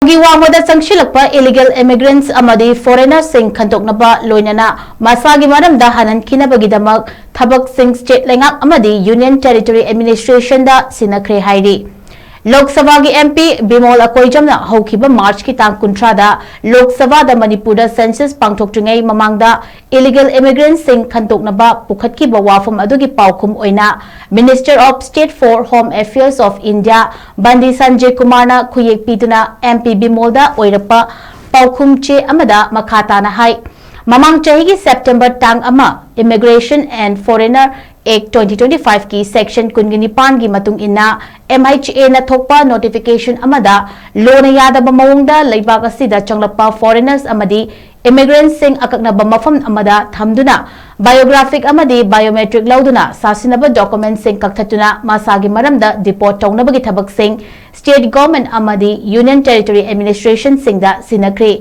Wangmada Changsinlakpa illegal immigrants Amadi foreigners sing Khantoknaba Loinana MASAGI MARAMDA HANHANKHINABA GIDAMAK THABAK sing state LEINGAK Amadi Union Territory Administration da SINNAKHRE HAIRI Lok Sabha ki MP Bimol Akoijamna Hokiba March ki tang kuntrada Lok Sabha da Manipur da census pangthoktungai mamangda illegal immigrants sing Khantoknaba pukhatki bawafam adugi paukum oina Minister of State for Home Affairs of India Bandi Sanjay Kumarna khuyek piduna MP Bimol da oirapa paukum che amada makhata na hai mamang chahi ki September tang ama Immigration and Foreigner Act 2025 की section कुनगिनिपान की मतुंग इन्ना MHA ना थोकपा notification अमदा लोना यादब मवंगदा लेबाग असिदा चंगलपा फॉरेनर्स अमदी इमिग्रेंट्स सिंग अककनबा मफम अमदा थमदुना बायोग्राफिक अमदी बायोमेट्रिक लौदुना सासिनबा डॉक्यूमेंट सिंग कक्थतुना मासागी मरमदा डिपोर्ट तौनबगी थबक सिंग स्टेट गवर्नमेंट अमदी यूनियन टेरिटरी एडमिनिस्ट्रेशन सिंगदा सिनख्रे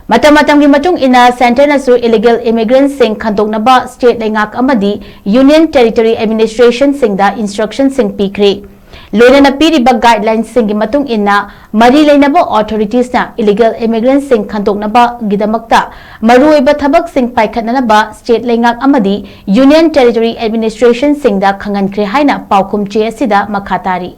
Matam-matam ki matung ina center na su illegal immigrants sing Khantoknaba state LEINGAK Amadi Union Territory Administration sing da instruction sing pikre loina na piriba guidelines sing ki matung ina mari leinaba authorities na illegal immigrants sing Khantoknaba gidamakta maruiba thabak sing paikhatnaba state LEINGAK Amadi Union Territory Administration sing da khangankre haina paukum che asida makhatari